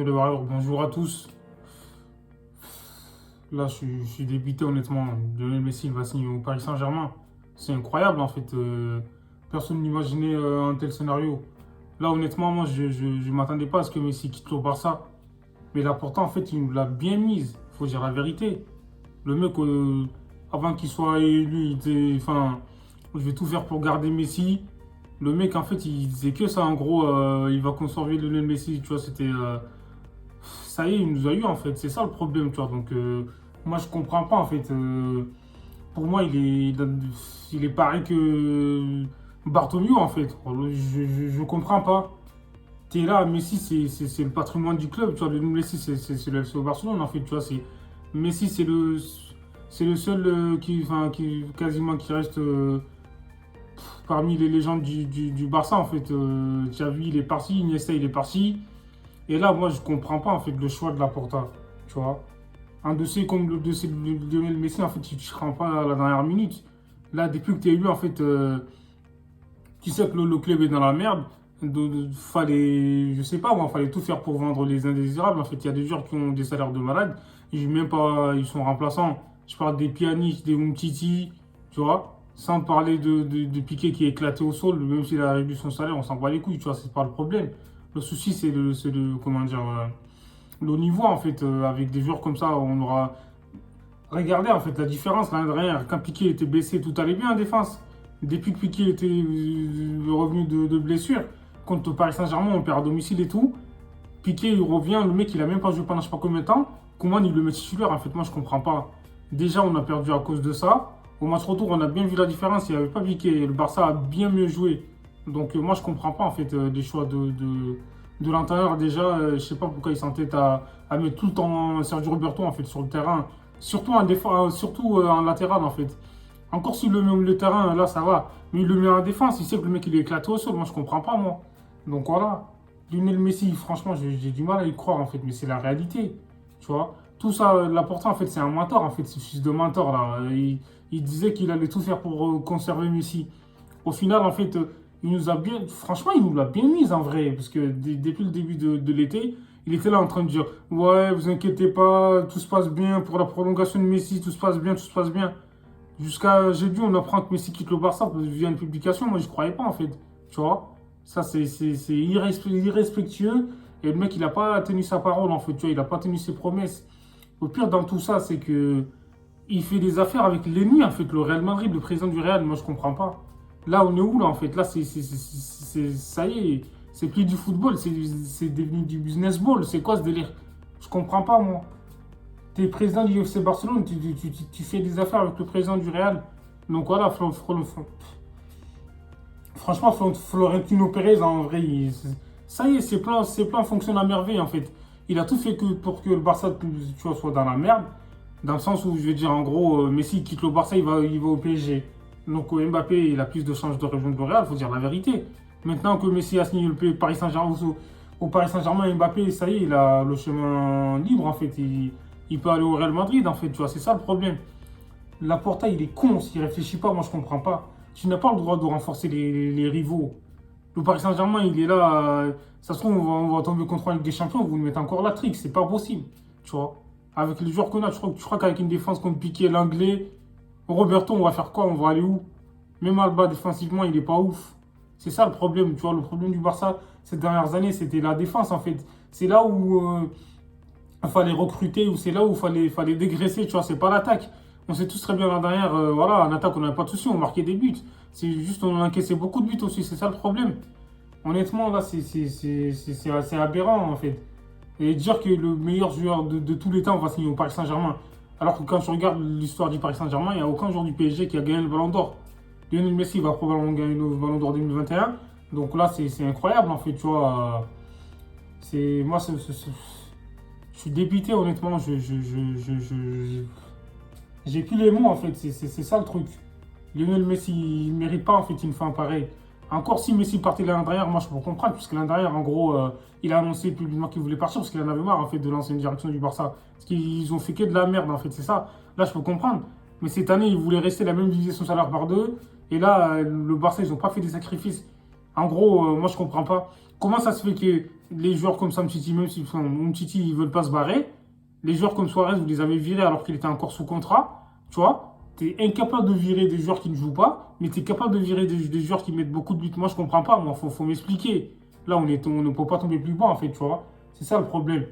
Yo les Warriors, bonjour à tous. Là, je suis débité honnêtement. Lionel Messi il va signer au Paris Saint-Germain. C'est incroyable en fait. Personne n'imaginait un tel scénario. Là, honnêtement, moi, je m'attendais pas à ce que Messi quitte le Barça. Mais là, pourtant, en fait, il nous l'a bien mise. Faut dire la vérité. Le mec, avant qu'il soit élu, il disait, enfin, je vais tout faire pour garder Messi. Le mec, en fait, il disait que ça. En gros, il va conserver Lionel Messi. Tu vois, c'était ça y est, il nous a eu en fait, c'est ça le problème, tu vois. Donc, moi je comprends pas en fait. Pour moi, il est pareil que Bartomeu en fait. Je comprends pas. T'es là, Messi, c'est le patrimoine du club, tu vois. Le Messi, c'est le FC Barcelone en fait, tu vois. Messi, c'est le seul quasiment qui reste parmi les légendes du Barça en fait. Xavi, il est parti, Iniesta, il est parti. Et là, moi, je comprends pas en fait le choix de la Porta, tu vois. Un dossier comme le dossier de Lionel Messi, en fait, tu ne te rends pas à la dernière minute. Là, depuis que tu es élu, en fait, tu sais que le club est dans la merde. Fallait, je sais pas, moi, fallait tout faire pour vendre les indésirables. En fait, il y a des joueurs qui ont des salaires de malade. Même pas, ils sont remplaçants. Je parle des Pjanic, des Umtiti, tu vois. Sans parler de Piqué qui est éclaté au sol, même s'il a réduit son salaire, on s'en bat les couilles, tu vois, c'est pas le problème. Le souci, comment dire, le niveau, en fait, avec des joueurs comme ça, on aura. Regardez, en fait, la différence, l'année dernière, quand Piqué était blessé, tout allait bien en défense. Depuis que Piqué était revenu de blessure, contre Paris Saint-Germain, on perd à domicile et tout. Piqué, il revient, le mec, il a même pas joué pendant je sais pas combien de temps. Comment il le met titulaire, en fait, moi, je comprends pas. Déjà, on a perdu à cause de ça. Au match retour, on a bien vu la différence. Il n'y avait pas Piqué. Le Barça a bien mieux joué. Donc, moi, je comprends pas, en fait, des choix de l'intérieur. Déjà, je sais pas pourquoi il s'entête à mettre tout le temps Sergio Roberto, en fait, sur le terrain. Surtout en défense, surtout en latéral, en fait. Encore s'il le met au milieu de terrain, là, ça va. Mais il le met en défense. Il sait que le mec, il est éclaté au sol. Moi, je comprends pas, moi. Donc, voilà. Lionel Messi, franchement, j'ai du mal à y croire, en fait. Mais c'est la réalité. Tu vois. Tout ça, l'important, en fait, c'est un mentor, en fait, ce fils de mentor, là. Il disait qu'il allait tout faire pour conserver Messi. Au final, en fait, il nous a bien. Franchement, il nous l'a bien mise, en vrai. Parce que depuis le début de l'été, il était là en train de dire: ouais, vous inquiétez pas, tout se passe bien pour la prolongation de Messi, tout se passe bien, tout se passe bien. Jusqu'à jeudi, on apprend que Messi quitte le Barça via une publication. Moi, je croyais pas, en fait. Tu vois. Ça, c'est irrespectueux. Et le mec, il n'a pas tenu sa parole, en fait. Tu vois, il n'a pas tenu ses promesses. Le pire dans tout ça, c'est que il fait des affaires avec l'ennemi, en fait, le Real Madrid, le président du Real. Moi, je comprends pas. Là, on est où, là, en fait? Là, ça y est, c'est plus du football, c'est devenu du business ball. C'est quoi ce délire? Je comprends pas, moi. T'es président du FC Barcelone, tu fais des affaires avec le président du Real. Donc voilà, franchement, Florentino Pérez, en vrai, ça y est, ses plans fonctionnent à merveille, en fait. Il a tout fait pour que le Barça, tu vois, soit dans la merde. Dans le sens où, je vais dire, en gros, Messi quitte le Barça, il va au PSG. Donc Mbappé, il a plus de chances de rejoindre le Real, il faut dire la vérité. Maintenant que Messi a signé le Paris Saint-Germain, au Paris Saint-Germain, Mbappé, ça y est, il a le chemin libre, en fait. Il peut aller au Real Madrid, en fait, tu vois, c'est ça le problème. Laporta, il est con, s'il réfléchit pas, moi je comprends pas. Tu n'as pas le droit de renforcer les rivaux. Le Paris Saint-Germain, il est là. Ça se trouve, on va tomber contre la Ligue des Champions, vous nous mettez encore la trique, c'est pas possible. Tu vois. Avec les joueurs qu'on a, je crois qu'avec une défense comme Piqué, l'anglais, Roberto, on va faire quoi? On va aller où? Même Alba, défensivement, il est pas ouf. C'est ça le problème, tu vois. Le problème du Barça ces dernières années, c'était la défense, en fait. C'est là où il fallait recruter, ou c'est là où il fallait dégraisser, tu vois. C'est pas l'attaque. On sait tous très bien là derrière, voilà, en attaque, on n'avait pas de soucis, on marquait des buts. C'est juste, on encaissait beaucoup de buts aussi, c'est ça le problème. Honnêtement, là, c'est assez aberrant, en fait. Et dire que le meilleur joueur de tous les temps va signer au Paris Saint-Germain. Alors que quand tu regardes l'histoire du Paris Saint-Germain, il n'y a aucun joueur du PSG qui a gagné le Ballon d'Or. Lionel Messi va probablement gagner le Ballon d'Or 2021. Donc là, c'est incroyable, en fait, tu vois. Moi, je suis dépité, honnêtement. J'ai plus les mots, en fait. C'est ça le truc. Lionel Messi, il ne mérite pas, en fait, une fin pareille. Encore si Messi partait de l'intérieur, moi je peux comprendre, puisque l'intérieur, en gros, il a annoncé publiquement qu'il voulait partir parce qu'il en avait marre, en fait, de l'ancienne direction du Barça. Parce qu'ils ont fait que de la merde, en fait, c'est ça. Là, je peux comprendre. Mais cette année, il voulait rester, la même diviser son salaire par deux. Et là, le Barça, ils n'ont pas fait des sacrifices. En gros, moi je comprends pas. Comment ça se fait que les joueurs comme Sam Titi, même si Titi, ils veulent pas se barrer, les joueurs comme Suarez, vous les avez virés alors qu'il était encore sous contrat, tu vois. Tu es incapable de virer des joueurs qui ne jouent pas, mais tu es capable de virer des joueurs qui mettent beaucoup de buts. Moi, je comprends pas, moi, faut m'expliquer. Là, on ne peut pas tomber plus bas, en fait, tu vois. C'est ça le problème.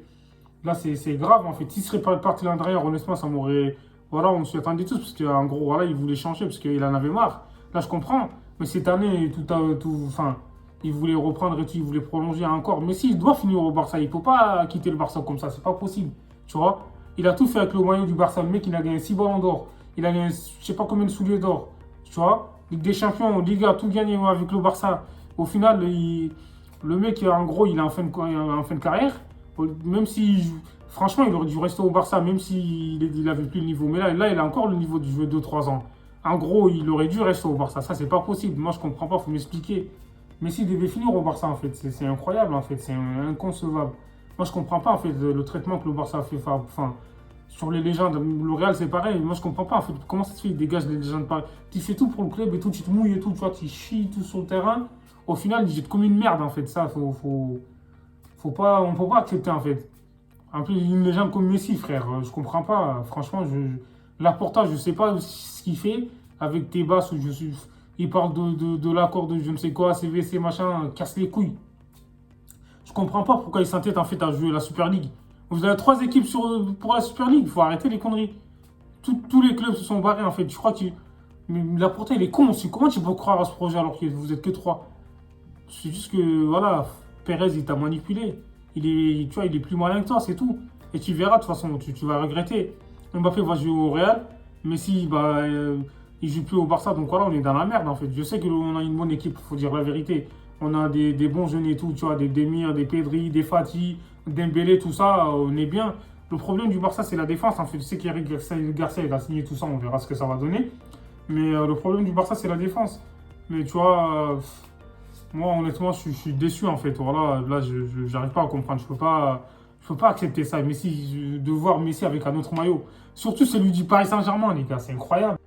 Là, c'est grave, en fait. Si ce serait pas parti l'an dernier, honnêtement, ça m'aurait. Voilà, on s'y attendait tous, parce qu'en gros, voilà, il voulait changer, parce qu'il en avait marre. Là, je comprends. Mais cette année, enfin, il voulait reprendre et tout, il voulait prolonger encore. Mais s'il doit finir au Barça, il ne peut pas quitter le Barça comme ça, c'est pas possible. Tu vois? Il a tout fait avec le maillot du Barça. Le mec, il a gagné 6 ballons d'or. Il a gagné, je sais pas combien de souliers d'or. Tu vois? Ligue des Champions, Liga, tout gagné avec le Barça. Au final, le mec, en gros, il est en fin de carrière. Même si, franchement, il aurait dû rester au Barça, même s'il n'avait plus le niveau. Mais là, il a encore le niveau du jeu de 2-3 ans. En gros, il aurait dû rester au Barça. Ça, c'est pas possible. Moi, je comprends pas, faut m'expliquer. Messi devait finir au Barça, en fait. C'est incroyable, en fait. C'est inconcevable. Moi, je comprends pas, en fait, le traitement que le Barça a fait. Enfin, sur les légendes, le Real, c'est pareil. Moi, je comprends pas, en fait. Comment ça se fait, il dégage les légendes pareil. Tu fais tout pour le club et tout, tu te mouilles et tout, tu vois, tu chies tout sur le terrain. Au final, il jette comme une merde, en fait. Ça, faut pas, on peut pas accepter, en fait. En plus, une légende comme Messi, frère, je comprends pas. Franchement, Laporta, je sais pas ce qu'il fait avec Tebas, où il parle de l'accord de je ne sais quoi, CVC, machin, casse les couilles. Je comprends pas pourquoi il s'entête en fait à jouer la Super League. Vous avez 3 équipes pour la Super League, il faut arrêter les conneries. Tous les clubs se sont barrés en fait. Je crois qu'il. Mais Laporta, il est con aussi. Comment tu peux croire à ce projet alors que vous êtes que 3? C'est juste que, voilà, Perez, il t'a manipulé. Tu vois, il est plus malin que toi, c'est tout. Et tu verras, de toute façon, tu vas regretter. Mbappé va jouer au Real. Messi, bah, il joue plus au Barça. Donc voilà, on est dans la merde, en fait. Je sais qu'on a une bonne équipe, il faut dire la vérité. On a des bons jeunes et tout, tu vois, des Demir, des Pedri, des Fati, Dembélé, tout ça, on est bien. Le problème du Barça, c'est la défense. En fait, je sais qu'Eric Garcia, il a signé tout ça, on verra ce que ça va donner. Mais le problème du Barça, c'est la défense. Mais tu vois, moi, honnêtement, je suis déçu en fait. Voilà, là, je n'arrive pas à comprendre. Je peux pas accepter ça. Messi, de voir Messi avec un autre maillot. Surtout celui du Paris Saint-Germain, les gars, c'est incroyable.